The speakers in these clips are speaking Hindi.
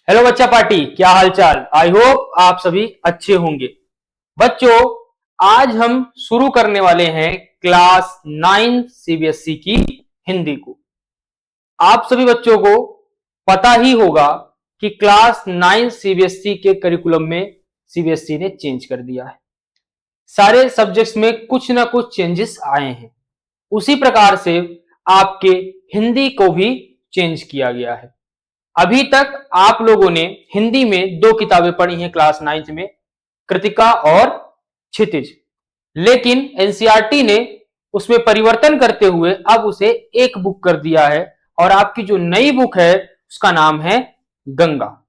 हेलो बच्चा पार्टी, क्या हालचाल। आई होप आप सभी अच्छे होंगे। बच्चों, आज हम शुरू करने वाले हैं क्लास 9 सीबीएसई की हिंदी को। आप सभी बच्चों को पता ही होगा कि क्लास 9 सीबीएसई के करिकुलम में सीबीएसई ने चेंज कर दिया है। सारे सब्जेक्ट्स में कुछ ना कुछ चेंजेस आए हैं। उसी प्रकार से आपके हिंदी को भी चेंज किया गया है। अभी तक आप लोगों ने हिंदी में 2 किताबें पढ़ी हैं क्लास 9 में, कृतिका और क्षितिज। लेकिन एनसीईआरटी ने उसमें परिवर्तन करते हुए अब उसे एक बुक कर दिया है और आपकी जो नई बुक है उसका नाम है गंगा,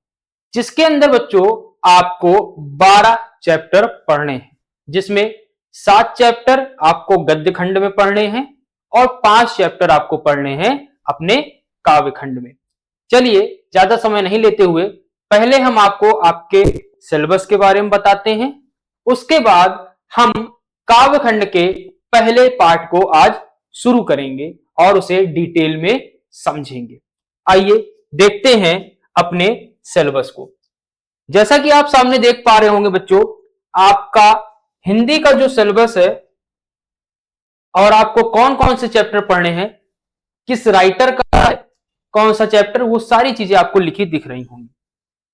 जिसके अंदर बच्चों आपको 12 चैप्टर पढ़ने हैं, जिसमें 7 चैप्टर आपको गद्य खंड में पढ़ने हैं और 5 चैप्टर आपको पढ़ने हैं अपने काव्य खंड में। चलिए ज्यादा समय नहीं लेते हुए पहले हम आपको आपके सिलेबस के बारे में बताते हैं। उसके बाद हम काव्य खंड के पहले पार्ट को आज शुरू करेंगे और उसे डिटेल में समझेंगे। आइए देखते हैं अपने सिलेबस को। जैसा कि आप सामने देख पा रहे होंगे बच्चों, आपका हिंदी का जो सिलेबस है और आपको कौन कौन से चैप्टर पढ़ने हैं, किस राइटर का है, कौन सा चैप्टर, वो सारी चीजें आपको लिखी दिख रही होंगी।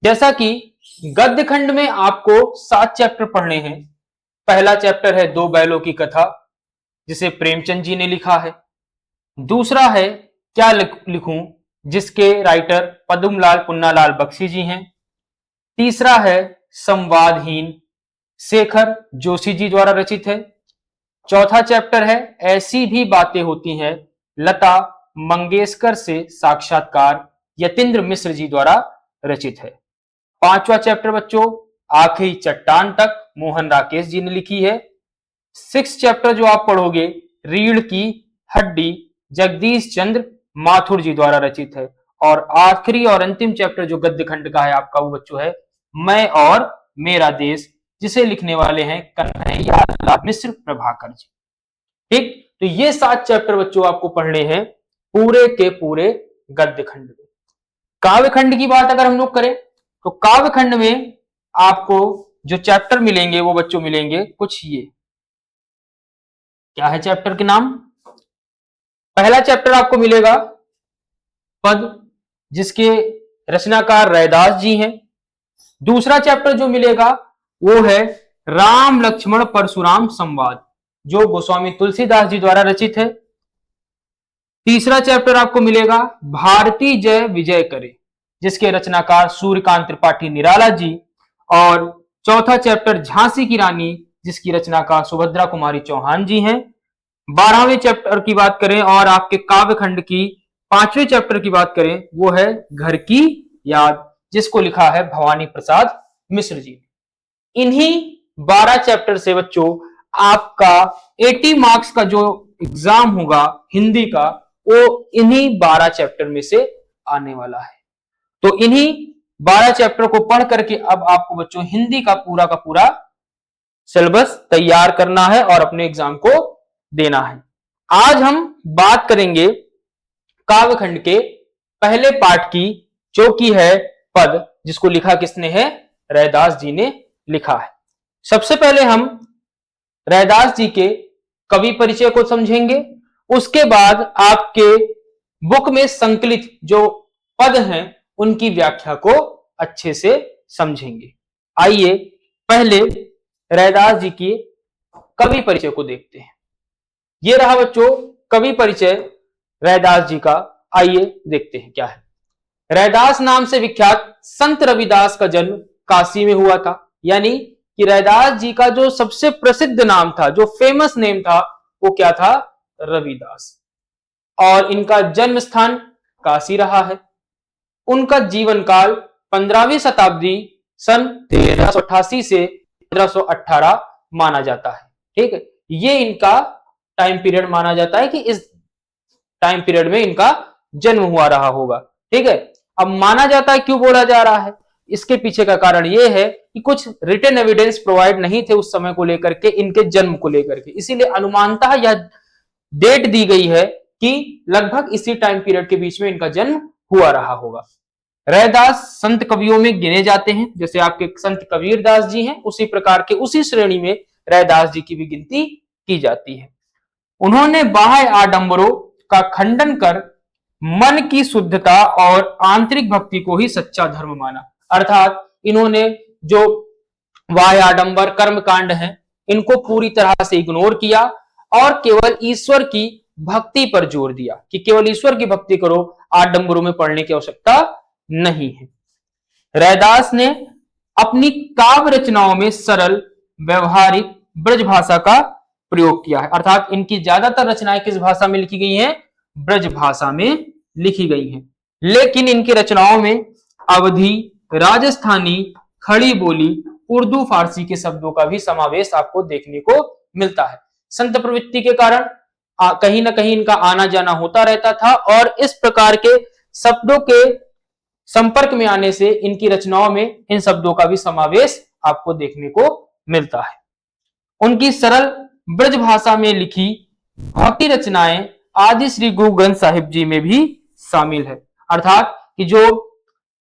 जैसा कि गद्य खंड में आपको 7 चैप्टर पढ़ने हैं। पहला चैप्टर है दो बैलों की कथा, जिसे प्रेमचंद जी ने लिखा है। दूसरा है क्या लिखूं, जिसके राइटर पद्मलाल पुन्नालाल बख्शी जी हैं। तीसरा है संवादहीन, शेखर जोशी जी द्वारा रचित है। चौथा चैप्टर है ऐसी भी बातें होती हैं, लता मंगेशकर से साक्षात्कार, यतीन्द्र मिश्र जी द्वारा रचित है। पांचवा चैप्टर बच्चों आखिरी चट्टान तक, मोहन राकेश जी ने लिखी है। 6 चैप्टर जो आप पढ़ोगे रीढ़ की हड्डी, जगदीश चंद्र माथुर जी द्वारा रचित है। और आखिरी और अंतिम चैप्टर जो गद्य खंड का है आपका, वो बच्चों है मैं और मेरा देश, जिसे लिखने वाले हैं कन्हैया लाल मिश्र प्रभाकर जी। ठीक, तो ये 7 चैप्टर बच्चों आपको पढ़ने हैं पूरे के पूरे गद्य खंड में। काव्य खंड की बात अगर हम लोग करें तो काव्य खंड में आपको जो चैप्टर मिलेंगे वो बच्चों मिलेंगे कुछ ये। क्या है चैप्टर के नाम? पहला चैप्टर आपको मिलेगा पद, जिसके रचनाकार रैदास जी हैं। दूसरा चैप्टर जो मिलेगा वो है राम लक्ष्मण परशुराम संवाद, जो गोस्वामी तुलसीदास जी द्वारा रचित है। तीसरा चैप्टर आपको मिलेगा भारती जय विजय करे, जिसके रचनाकार सूर्यकांत त्रिपाठी निराला जी। और चौथा चैप्टर झांसी की रानी, जिसकी रचनाकार सुभद्रा कुमारी चौहान जी हैं। 12वें चैप्टर की बात करें और आपके काव्य खंड की 5वें चैप्टर की बात करें, वो है घर की याद, जिसको लिखा है भवानी प्रसाद मिश्र जी। इन्हीं 12 चैप्टर से बच्चों आपका 80 मार्क्स का जो एग्जाम होगा हिंदी का, वो इन्हीं 12 चैप्टर में से आने वाला है। तो इन्हीं 12 चैप्टर को पढ़ करके अब आपको बच्चों हिंदी का पूरा सिलेबस तैयार करना है और अपने एग्जाम को देना है। आज हम बात करेंगे काव्य खंड के पहले पार्ट की, जो कि है पद, जिसको लिखा किसने है? रैदास जी ने लिखा है। सबसे पहले हम रैदास जी के कवि परिचय को समझेंगे। उसके बाद आपके बुक में संकलित जो पद हैं उनकी व्याख्या को अच्छे से समझेंगे। आइए पहले रैदास जी की कवि परिचय को देखते हैं। ये रहा बच्चों कवि परिचय रैदास जी का। आइए देखते हैं क्या है। रैदास नाम से विख्यात संत रविदास का जन्म काशी में हुआ था। यानी कि रैदास जी का जो सबसे प्रसिद्ध नाम था, जो फेमस नेम था, वो क्या था? रविदास। और इनका जन्म स्थान काशी रहा है। उनका जीवन काल 15वीं शताब्दी सन 1388 से 1518 माना जाता है। ठीक है, ये इनका टाइम पीरियड माना जाता है कि इस टाइम पीरियड में इनका जन्म हुआ रहा होगा। ठीक है, अब माना जाता है क्यों बोला जा रहा है, इसके पीछे का कारण यह है कि कुछ रिटन एविडेंस प्रोवाइड नहीं थे उस समय को लेकर के, इनके जन्म को लेकर के, इसीलिए अनुमानतः यह डेट दी गई है कि लगभग इसी टाइम पीरियड के बीच में इनका जन्म हुआ रहा होगा। रैदास संत कवियों में गिने जाते हैं, जैसे आपके संत कबीरदास जी हैं, उसी प्रकार के उसी श्रेणी में रैदास जी की भी गिनती की जाती है। उन्होंने बाह्य आडंबरों का खंडन कर मन की शुद्धता और आंतरिक भक्ति को ही सच्चा धर्म माना। अर्थात इन्होंने जो बाह्य आडंबर कर्म कांड है इनको पूरी तरह से इग्नोर किया और केवल ईश्वर की भक्ति पर जोर दिया कि केवल ईश्वर की भक्ति करो, आडंबरों में पड़ने की आवश्यकता नहीं है। रैदास ने अपनी काव्य रचनाओं में सरल व्यवहारिक ब्रज भाषा का प्रयोग किया है, अर्थात इनकी ज्यादातर रचनाएं किस भाषा में लिखी गई हैं? ब्रज भाषा में लिखी गई हैं। लेकिन इनकी रचनाओं में अवधी, राजस्थानी, खड़ी बोली, उर्दू, फारसी के शब्दों का भी समावेश आपको देखने को मिलता है। संत प्रवृत्ति के कारण कहीं ना कहीं इनका आना जाना होता रहता था और इस प्रकार के शब्दों के संपर्क में आने से इनकी रचनाओं में इन शब्दों का भी समावेश आपको देखने को मिलता है। उनकी सरल ब्रज भाषा में लिखी भक्ति रचनाएं आदि श्री गुरु ग्रंथ साहिब जी में भी शामिल है, अर्थात कि जो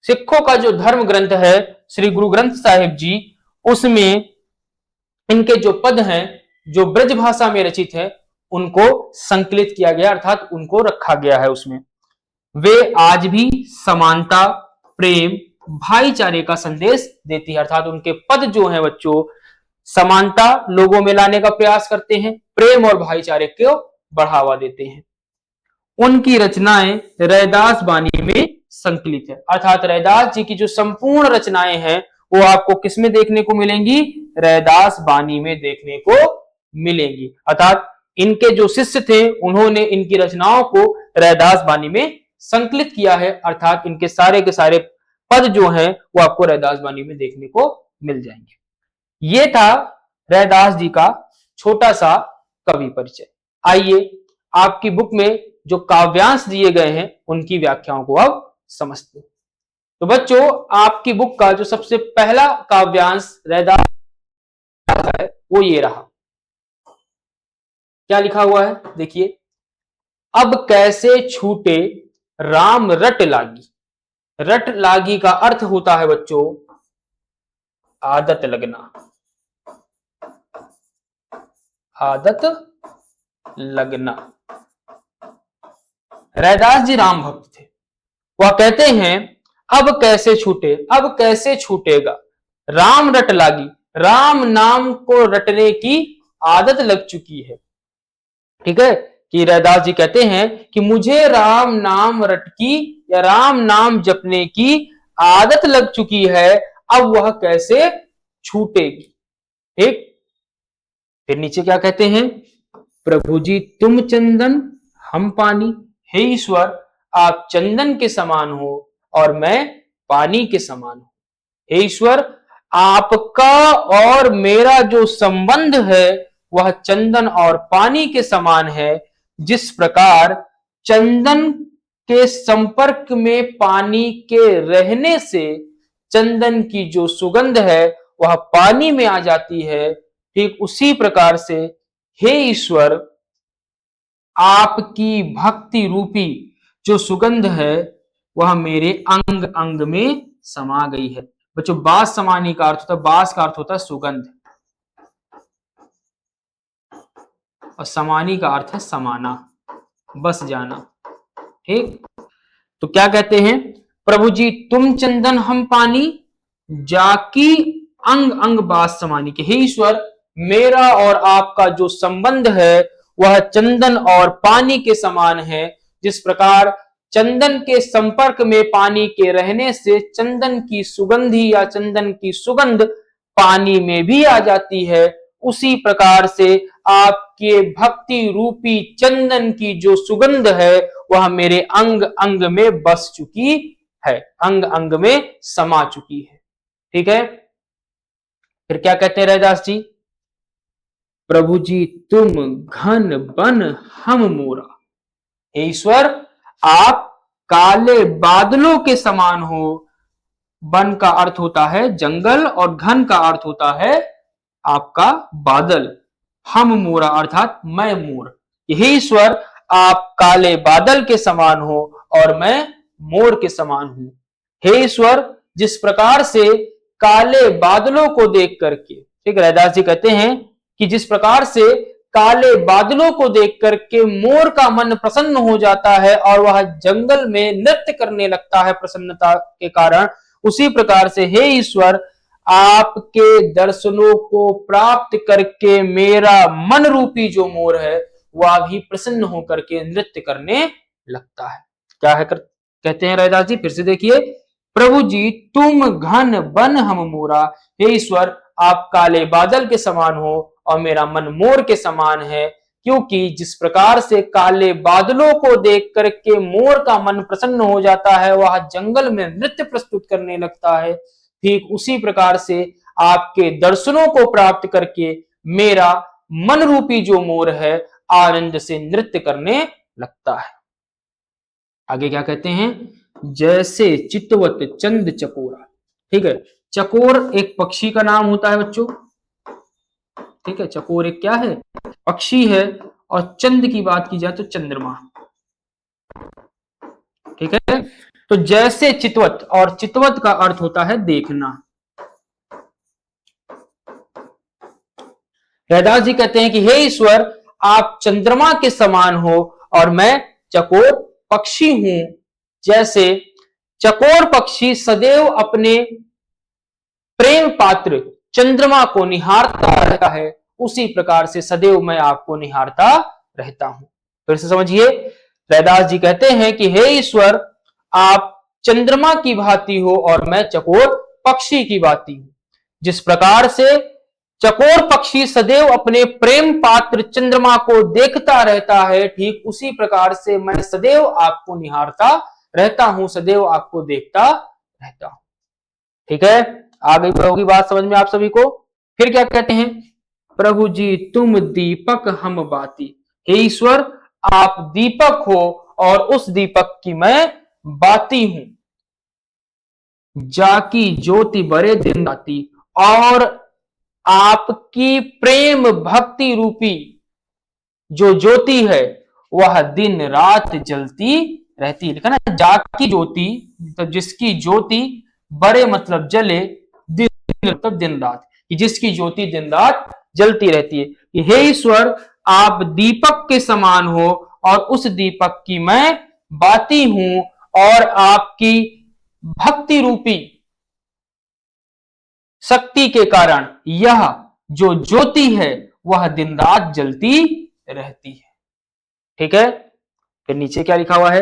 सिखों का जो धर्म ग्रंथ है श्री गुरु ग्रंथ साहिब जी, उसमें इनके जो पद हैं जो ब्रज भाषा में रचित है उनको संकलित किया गया, अर्थात उनको रखा गया है उसमें। वे आज भी समानता, प्रेम, भाईचारे का संदेश देती है, अर्थात उनके पद जो हैं बच्चों समानता लोगों में लाने का प्रयास करते हैं, प्रेम और भाईचारे को बढ़ावा देते हैं। उनकी रचनाएं रैदास बानी में संकलित है, अर्थात रैदास जी की जो संपूर्ण रचनाएं हैं वो आपको किसमें देखने को मिलेंगी? रैदास बानी में देखने को मिलेंगी। अर्थात इनके जो शिष्य थे उन्होंने इनकी रचनाओं को रैदास बानी में संकलित किया है, अर्थात इनके सारे के सारे पद जो हैं वो आपको रैदास बानी में देखने को मिल जाएंगे। ये था रैदास जी का छोटा सा कवि परिचय। आइए आपकी बुक में जो काव्यांश दिए गए हैं उनकी व्याख्याओं को अब समझते हैं। तो बच्चों आपकी बुक का जो सबसे पहला काव्यांश रैदास है वो ये रहा। क्या लिखा हुआ है देखिए, अब कैसे छूटे राम रट लागी। रट लागी का अर्थ होता है बच्चों आदत लगना, आदत लगना। रैदास जी राम भक्त थे, वह कहते हैं अब कैसे छूटे, अब कैसे छूटेगा, राम रट लागी, राम नाम को रटने की आदत लग चुकी है। ठीक है, कि रैदास जी कहते हैं कि मुझे राम नाम रट की या राम नाम जपने की आदत लग चुकी है, अब वह कैसे छूटेगी। ठीक, फिर नीचे क्या कहते हैं, प्रभु जी तुम चंदन हम पानी, हे ईश्वर आप चंदन के समान हो और मैं पानी के समान हूं। हे ईश्वर आपका और मेरा जो संबंध है वह चंदन और पानी के समान है। जिस प्रकार चंदन के संपर्क में पानी के रहने से चंदन की जो सुगंध है वह पानी में आ जाती है, ठीक उसी प्रकार से हे ईश्वर आपकी भक्ति रूपी जो सुगंध है वह मेरे अंग अंग में समा गई है। बच्चों बास समानी का अर्थ होता है, बास का अर्थ होता है सुगंध और समानी का अर्थ है समाना, बस जाना। ठीक, तो क्या कहते हैं, प्रभु जी तुम चंदन हम पानी, जाकी अंग अंग बास समानी के। हे ईश्वर मेरा और आपका जो संबंध है वह चंदन और पानी के समान है। जिस प्रकार चंदन के संपर्क में पानी के रहने से चंदन की सुगंधी या चंदन की सुगंध पानी में भी आ जाती है, उसी प्रकार से आपके भक्ति रूपी चंदन की जो सुगंध है वह मेरे अंग अंग में बस चुकी है, अंग अंग में समा चुकी है। ठीक है, फिर क्या कहते हैं रैदास जी, प्रभु जी तुम घन बन हम मोरा। हे ईश्वर आप काले बादलों के समान हो। वन का अर्थ होता है जंगल और घन का अर्थ होता है आपका बादल। हम मोरा अर्थात मैं मोर। हे ईश्वर आप काले बादल के समान हो और मैं मोर के समान हूं। हे ईश्वर, जिस प्रकार से काले बादलों को देख करके, ठीक, रैदास जी कहते हैं कि जिस प्रकार से काले बादलों को देख करके मोर का मन प्रसन्न हो जाता है और वह जंगल में नृत्य करने लगता है प्रसन्नता के कारण, उसी प्रकार से हे ईश्वर, आपके दर्शनों को प्राप्त करके मेरा मन रूपी जो मोर है वह भी प्रसन्न होकर के नृत्य करने लगता है। क्या है कहते हैं रैदास जी, फिर से देखिए, प्रभु जी तुम घन बन हम मोरा, हे ईश्वर आप काले बादल के समान हो और मेरा मन मोर के समान है, क्योंकि जिस प्रकार से काले बादलों को देख करके मोर का मन प्रसन्न हो जाता है, वह जंगल में नृत्य प्रस्तुत करने लगता है, ठीक उसी प्रकार से आपके दर्शनों को प्राप्त करके मेरा मन रूपी जो मोर है आनंद से नृत्य करने लगता है। आगे क्या कहते हैं, जैसे चितवत चंद चकोरा, ठीक है, चकोर एक पक्षी का नाम होता है बच्चों, ठीक है, चकोर एक क्या है, पक्षी है, और चंद की बात की जाए तो चंद्रमा, ठीक है। तो जैसे चितवत, और चितवत का अर्थ होता है देखना। रैदास जी कहते हैं कि हे ईश्वर आप चंद्रमा के समान हो और मैं चकोर पक्षी हूं। जैसे चकोर पक्षी सदैव अपने प्रेम पात्र चंद्रमा को निहारता रहता है, उसी प्रकार से सदैव मैं आपको निहारता रहता हूं। फिर से समझिए, रैदास जी कहते हैं कि हे ईश्वर आप चंद्रमा की भांति हो और मैं चकोर पक्षी की भांति हूं। जिस प्रकार से चकोर पक्षी सदैव अपने प्रेम पात्र चंद्रमा को देखता रहता है, ठीक उसी प्रकार से मैं सदैव आपको निहारता रहता हूं, सदैव आपको देखता रहता हूं। ठीक है, आ गई प्रभु की बात समझ में आप सभी को। फिर क्या कहते हैं, प्रभु जी तुम दीपक हम बाती, हे ईश्वर आप दीपक हो और उस दीपक की मैं बाती हूं। जाकी ज्योति बड़े दिन राती, और आपकी प्रेम भक्ति रूपी जो ज्योति है वह दिन रात जलती रहती है। लिखा ना, जाकी ज्योति मतलब जिसकी ज्योति, बड़े मतलब जले, दिन मतलब दिन रात, जिसकी ज्योति दिन रात जलती रहती है। कि हे ईश्वर आप दीपक के समान हो और उस दीपक की मैं बाती हूं, और आपकी भक्ति रूपी शक्ति के कारण यह जो ज्योति है वह दिन रात जलती रहती है। ठीक है, फिर नीचे क्या लिखा हुआ है,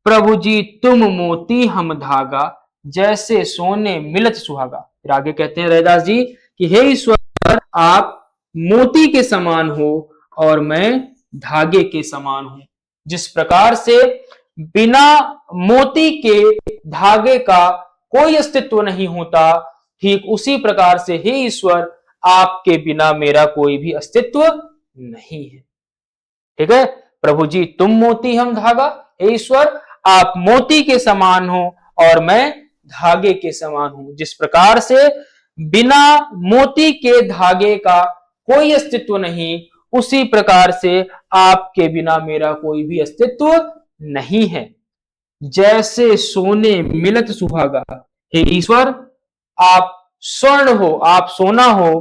प्रभु जी तुम मोती हम धागा, जैसे सोने मिलत सुहागा। फिर आगे कहते हैं रैदास जी कि हे ईश्वर आप मोती के समान हो और मैं धागे के समान हूं। जिस प्रकार से बिना मोती के धागे का कोई अस्तित्व नहीं होता, ठीक उसी प्रकार से हे ईश्वर आपके बिना मेरा कोई भी अस्तित्व नहीं है। ठीक है, प्रभु जी तुम मोती हम धागा, हे ईश्वर आप मोती के समान हो और मैं धागे के समान हूं। जिस प्रकार से बिना मोती के धागे का कोई अस्तित्व नहीं, उसी प्रकार से आपके बिना मेरा कोई भी अस्तित्व नहीं है। जैसे सोने मिलत सुहागा, हे ईश्वर आप स्वर्ण हो, आप सोना हो।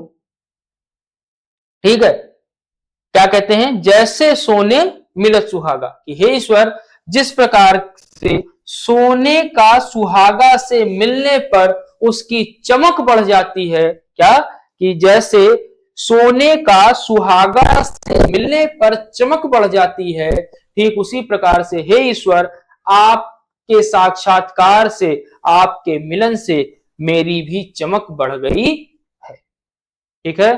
ठीक है, क्या कहते हैं, जैसे सोने मिलत सुहागा, कि हे ईश्वर जिस प्रकार से सोने का सुहागा से मिलने पर उसकी चमक बढ़ जाती है, क्या कि जैसे सोने का सुहागा से मिलने पर चमक बढ़ जाती है, ठीक उसी प्रकार से हे ईश्वर आपके साक्षात्कार से, आपके मिलन से मेरी भी चमक बढ़ गई है। ठीक है,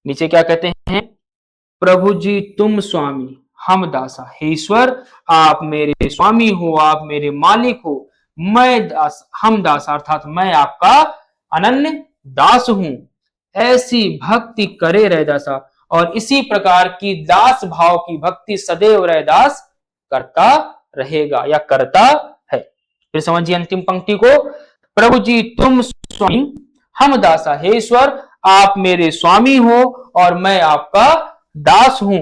नीचे क्या कहते हैं, प्रभु जी तुम स्वामी हम दासा, हे ईश्वर आप मेरे स्वामी हो, आप मेरे मालिक हो, मैं दास, हम दास अर्थात मैं आपका अनन्य दास हूं। ऐसी भक्ति करे रैदासा, और इसी प्रकार की दास भाव की भक्ति सदैव रैदास करता रहेगा या करता है। फिर समझिए अंतिम पंक्ति को, प्रभु जी तुम स्वामी हम दासा, हे ईश्वर आप मेरे स्वामी हो और मैं आपका दास हूं।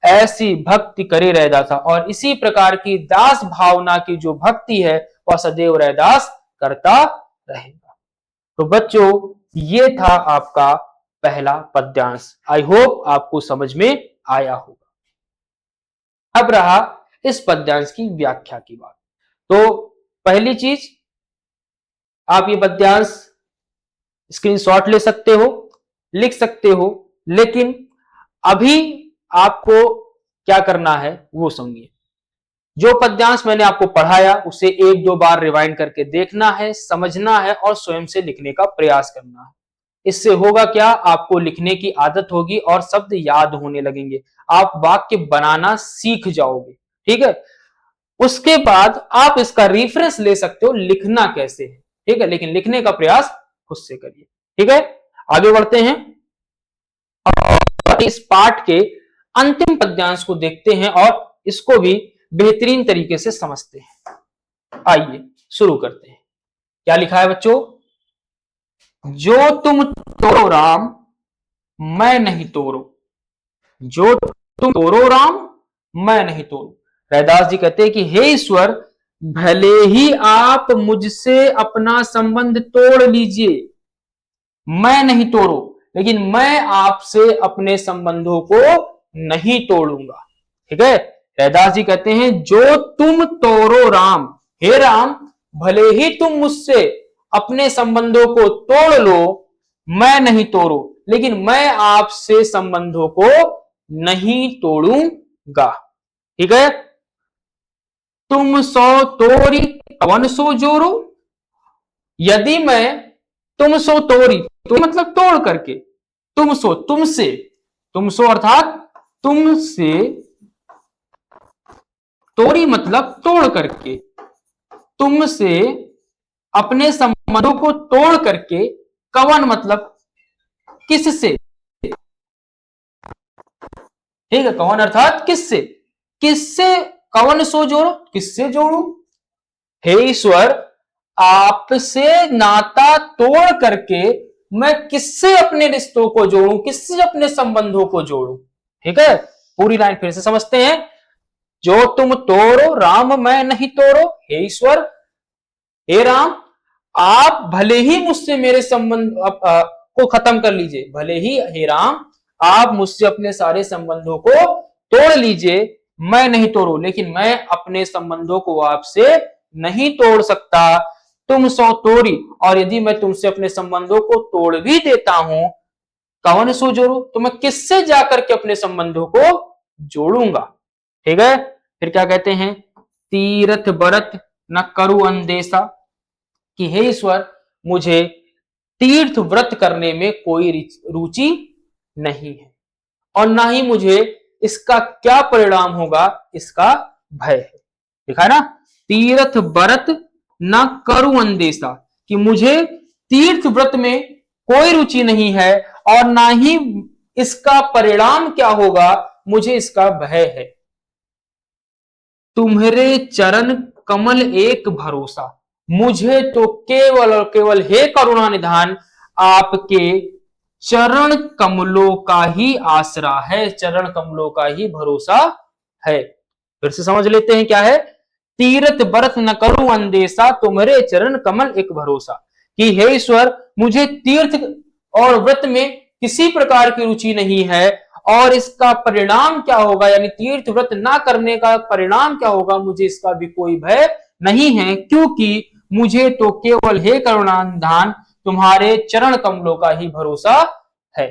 ऐसी भक्ति करे रैदासा। और इसी प्रकार की दास भावना की जो भक्ति है वह सदैव रैदास करता रहेगा। तो बच्चों ये था आपका पहला पद्यांश। आई होप आपको समझ में आया होगा। अब रहा इस पद्यांश की व्याख्या की बात। तो पहली चीज, आप ये पद्यांश स्क्रीनशॉट ले सकते हो, लिख सकते हो, लेकिन अभी आपको क्या करना है वो समझिए। जो पद्यांश मैंने आपको पढ़ाया उसे एक दो बार रिवाइंड करके देखना है, समझना है और स्वयं से लिखने का प्रयास करना है। इससे होगा क्या, आपको लिखने की आदत होगी और शब्द याद होने लगेंगे, आप वाक्य बनाना सीख जाओगे। ठीक है, उसके बाद आप इसका रेफरेंस ले सकते हो लिखना कैसे है। ठीक है, लेकिन लिखने का प्रयास खुद से करिए। ठीक है, आगे बढ़ते हैं। इस पाठ के अंतिम पद्यांश को देखते हैं और इसको भी बेहतरीन तरीके से समझते हैं। आइए शुरू करते हैं। क्या लिखा है बच्चों? जो तुम तोड़ो राम मैं नहीं तोड़ो, जो तुम तोड़ो राम मैं नहीं तोड़ो। रैदास जी कहते हैं कि हे ईश्वर, भले ही आप मुझसे अपना संबंध तोड़ लीजिए, मैं नहीं तोड़ो, लेकिन मैं आपसे अपने संबंधों को नहीं तोड़ूंगा। ठीक है, रैदास जी कहते हैं जो तुम तोड़ो राम, हे राम भले ही तुम मुझसे अपने संबंधों को तोड़ लो, मैं नहीं तोड़ू, लेकिन मैं आपसे संबंधों को नहीं तोड़ूंगा। ठीक है, तुम सो तोड़ी कवन सो जोड़ो, यदि मैं तुम सो तोड़ी तो मतलब तोड़ करके, तुम सो तुमसे, तुम सो अर्थात तुमसे, तोड़ी मतलब तोड़ करके, तुमसे अपने संबंधों को तोड़ करके, कवन मतलब किससे। ठीक है, कवन अर्थात किससे, किससे कवन सो जोड़ो, किससे जोड़ू। हे ईश्वर, आपसे नाता तोड़ करके मैं किससे अपने रिश्तों को जोड़ूं, किससे अपने संबंधों को जोड़ूं। ठीक है, पूरी लाइन फिर से समझते हैं। जो तुम तोड़ो राम मैं नहीं तोड़ो, हे ईश्वर, हे राम आप भले ही मुझसे मेरे संबंध को खत्म कर लीजिए, भले ही हे राम आप मुझसे अपने सारे संबंधों को तोड़ लीजिए, मैं नहीं तोड़ू, लेकिन मैं अपने संबंधों को आपसे नहीं तोड़ सकता। तुम सो तोड़ी, और यदि मैं तुमसे अपने संबंधों को तोड़ भी देता हूं, कवन सो जोड़ू, तो मैं किससे जाकर के अपने संबंधों को जोड़ूंगा। ठीक है, फिर क्या कहते हैं, तीरथ बरत न करू अंदेशा, कि हे ईश्वर मुझे तीर्थ व्रत करने में कोई रुचि नहीं है, और ना ही मुझे इसका क्या परिणाम होगा इसका भय है। देखा है ना, तीर्थ व्रत न करूं अंदेशा, कि मुझे तीर्थ व्रत में कोई रुचि नहीं है और ना ही इसका परिणाम क्या होगा मुझे इसका भय है। तुम्हारे चरण कमल एक भरोसा, मुझे तो केवल और केवल हे करुणा निधान आपके चरण कमलों का ही आसरा है, चरण कमलों का ही भरोसा है। फिर से समझ लेते हैं क्या है, तीरथ बरत न करूं अंदेशा, तुम्हारे चरण कमल एक भरोसा, कि हे ईश्वर मुझे तीर्थ और व्रत में किसी प्रकार की रुचि नहीं है, और इसका परिणाम क्या होगा, यानी तीर्थ व्रत ना करने का परिणाम क्या होगा मुझे इसका भी कोई भय नहीं है, क्योंकि मुझे तो केवल हे करुणानिधान तुम्हारे चरण कमलों का ही भरोसा है।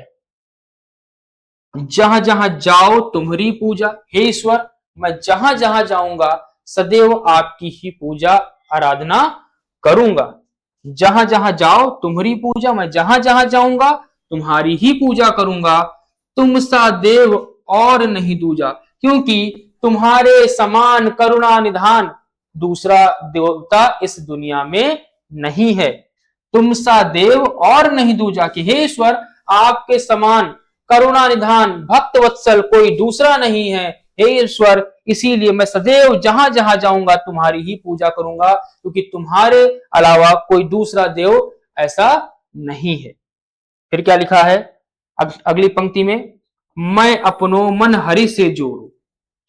जहां जहां जाओ तुम्हारी पूजा, हे ईश्वर मैं जहां जहां जाऊंगा सदैव आपकी ही पूजा आराधना करूंगा। जहां जहां जाओ तुम्हारी पूजा, मैं जहां जहां जाऊंगा तुम्हारी ही पूजा करूंगा। तुम सा देव और नहीं दूजा, क्योंकि तुम्हारे समान करुणा निधान दूसरा देवता इस दुनिया में नहीं है। तुम सा देव और नहीं दूजा, कि हे ईश्वर आपके समान करुणा निधान भक्त वत्सल कोई दूसरा नहीं है, हे ईश्वर इसीलिए मैं सदैव जहां जहां जाऊंगा तुम्हारी ही पूजा करूंगा, क्योंकि तुम्हारे अलावा कोई दूसरा देव ऐसा नहीं है। फिर क्या लिखा है अगली पंक्ति में, मैं अपनो मन हरि से जोड़ू,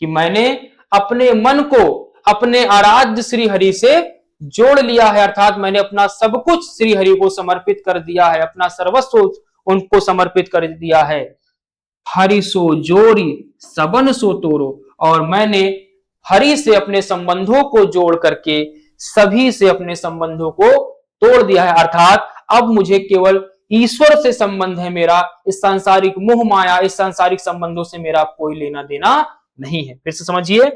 कि मैंने अपने मन को अपने आराध्य श्री हरि से जोड़ लिया है, अर्थात मैंने अपना सब कुछ श्री हरि को समर्पित कर दिया है, अपना सर्वस्व उनको समर्पित कर दिया है। हरि सो जोड़ी सबन सो तोड़ो, और मैंने हरि से अपने संबंधों को जोड़ करके सभी से अपने संबंधों को तोड़ दिया है, अर्थात अब मुझे केवल ईश्वर से संबंध है मेरा, इस सांसारिक मोह माया, इस सांसारिक संबंधों से मेरा कोई लेना देना नहीं है। फिर से समझिए,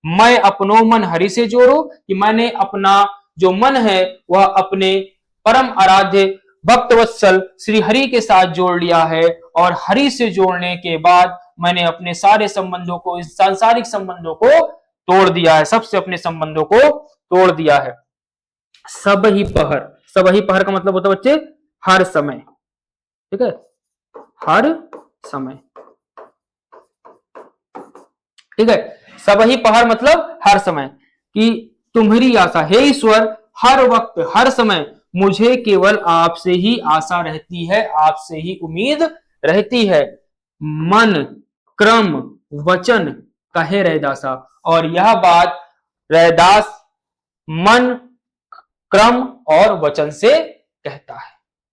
मैं अपनो मन हरि से जोड़ो, कि मैंने अपना जो मन है वह अपने परम आराध्य भक्तवत्सल श्री हरि के साथ जोड़ लिया है, और हरि से जोड़ने के बाद मैंने अपने सारे संबंधों को, इस सांसारिक संबंधों को तोड़ दिया है, सबसे अपने संबंधों को तोड़ दिया है। सब ही पहर का मतलब होता है बच्चे हर समय, ठीक है, हर समय, ठीक है। सब ही पहर मतलब हर समय, कि तुम्हारी आशा, हे ईश्वर, हर वक्त हर समय मुझे केवल आपसे ही आशा रहती है, आपसे ही उम्मीद रहती है। मन क्रम वचन कहे रैदासा, और यह बात रैदास मन क्रम और वचन से कहता है,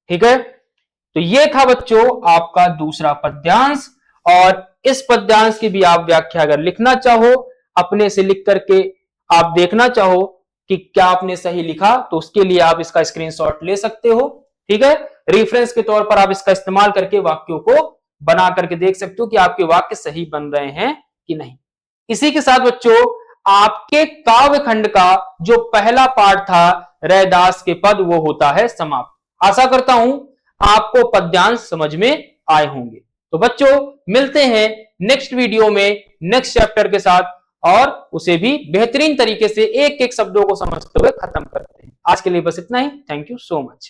ठीक है। तो ये था बच्चों आपका दूसरा पद्यांश, और इस पद्यांश की भी आप व्याख्या अगर लिखना चाहो, अपने से लिख करके आप देखना चाहो कि क्या आपने सही लिखा, तो उसके लिए आप इसका स्क्रीनशॉट ले सकते हो, ठीक है। रेफरेंस के तौर पर आप इसका इस्तेमाल करके वाक्यों को बना करके देख सकते हो कि आपके वाक्य सही बन रहे हैं कि नहीं। इसी के साथ बच्चों आपके काव्य खंड का जो पहला पार्ट था रैदास के पद, वो होता है समाप्त। आशा करता हूं आपको पद्यांश समझ में आए होंगे। तो बच्चों मिलते हैं नेक्स्ट वीडियो में नेक्स्ट चैप्टर के साथ, और उसे भी बेहतरीन तरीके से एक एक शब्दों को समझते हुए खत्म करते हैं। आज के लिए बस इतना ही। Thank you so much.